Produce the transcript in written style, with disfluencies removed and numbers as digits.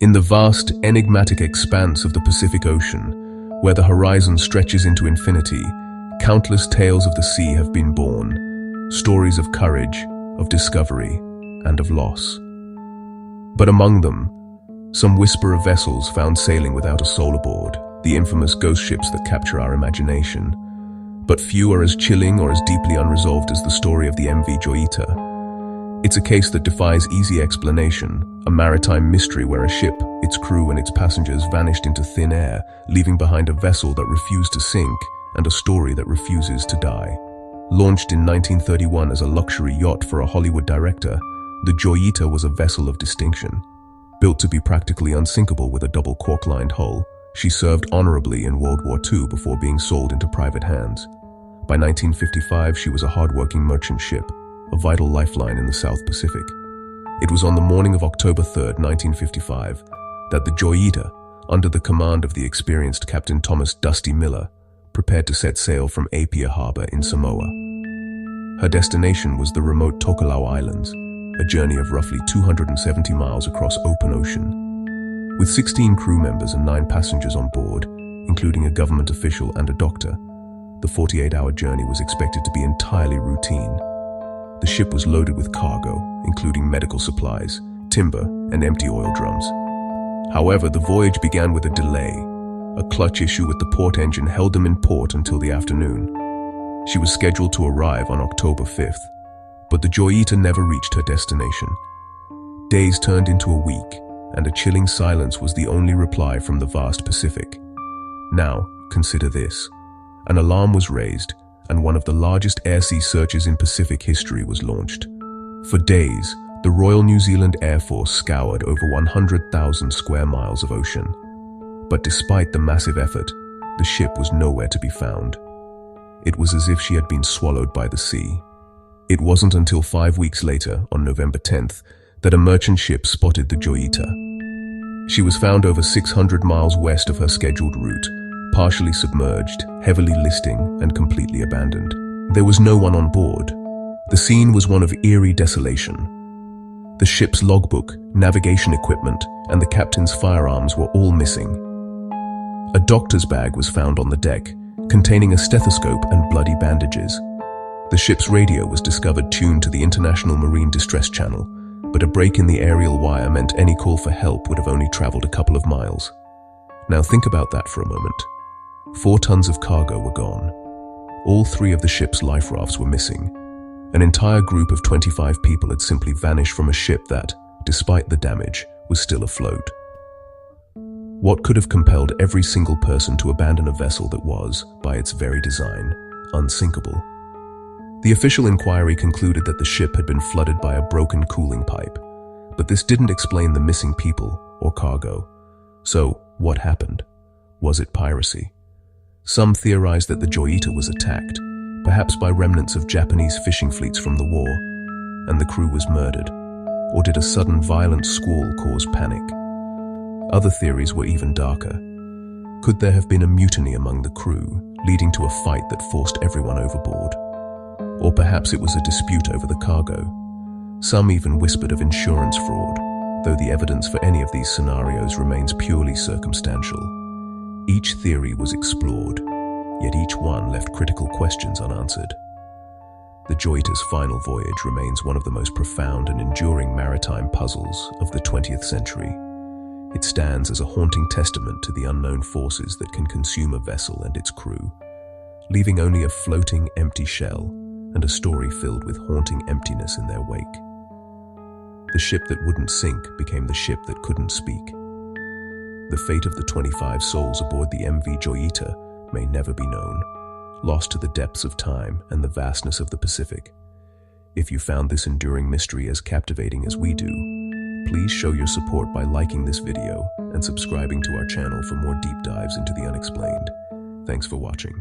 In the vast, enigmatic expanse of the Pacific Ocean, where the horizon stretches into infinity, countless tales of the sea have been born, stories of courage, of discovery, and of loss. But among them, some whisper of vessels found sailing without a soul aboard, the infamous ghost ships that capture our imagination. But few are as chilling or as deeply unresolved as the story of the MV Joyita. It's a case that defies easy explanation, a maritime mystery where a ship, its crew and its passengers vanished into thin air, leaving behind a vessel that refused to sink and a story that refuses to die. Launched in 1931 as a luxury yacht for a Hollywood director, the Joyita was a vessel of distinction. Built to be practically unsinkable with a double cork-lined hull, she served honorably in World War II before being sold into private hands. By 1955, she was a hard-working merchant ship, a vital lifeline in the South Pacific. It was on the morning of October 3, 1955, that the Joyita, under the command of the experienced Captain Thomas Dusty Miller, prepared to set sail from Apia Harbor in Samoa. Her destination was the remote Tokelau Islands, a journey of roughly 270 miles across open ocean. With 16 crew members and 9 passengers on board, including a government official and a doctor, the 48-hour journey was expected to be entirely routine. The ship was loaded with cargo, including medical supplies, timber, and empty oil drums. However, the voyage began with a delay. A clutch issue with the port engine held them in port until the afternoon. She was scheduled to arrive on October 5th, but the Joyita never reached her destination. Days turned into a week, and a chilling silence was the only reply from the vast Pacific. Now, consider this. An alarm was raised, and one of the largest air-sea searches in Pacific history was launched. For days, the Royal New Zealand Air Force scoured over 100,000 square miles of ocean. But despite the massive effort, the ship was nowhere to be found. It was as if she had been swallowed by the sea. It wasn't until 5 weeks later, on November 10th, that a merchant ship spotted the Joyita. She was found over 600 miles west of her scheduled route, partially submerged, heavily listing, and completely abandoned. There was no one on board. The scene was one of eerie desolation. The ship's logbook, navigation equipment, and the captain's firearms were all missing. A doctor's bag was found on the deck, containing a stethoscope and bloody bandages. The ship's radio was discovered tuned to the International Marine Distress Channel, but a break in the aerial wire meant any call for help would have only traveled a couple of miles. Now think about that for a moment. 4 tons of cargo were gone. All 3 of the ship's life rafts were missing. An entire group of 25 people had simply vanished from a ship that, despite the damage, was still afloat. What could have compelled every single person to abandon a vessel that was, by its very design, unsinkable? The official inquiry concluded that the ship had been flooded by a broken cooling pipe, but this didn't explain the missing people or cargo. So, what happened? Was it piracy? Some theorized that the Joyita was attacked, perhaps by remnants of Japanese fishing fleets from the war, and the crew was murdered. Or did a sudden violent squall cause panic? Other theories were even darker. Could there have been a mutiny among the crew, leading to a fight that forced everyone overboard? Or perhaps it was a dispute over the cargo. Some even whispered of insurance fraud, though the evidence for any of these scenarios remains purely circumstantial. Each theory was explored, yet each one left critical questions unanswered. The Joyita's final voyage remains one of the most profound and enduring maritime puzzles of the 20th century. It stands as a haunting testament to the unknown forces that can consume a vessel and its crew, leaving only a floating, empty shell and a story filled with haunting emptiness in their wake. The ship that wouldn't sink became the ship that couldn't speak. The fate of the 25 souls aboard the MV Joyita may never be known, lost to the depths of time and the vastness of the Pacific. If you found this enduring mystery as captivating as we do, please show your support by liking this video and subscribing to our channel for more deep dives into the unexplained. Thanks for watching.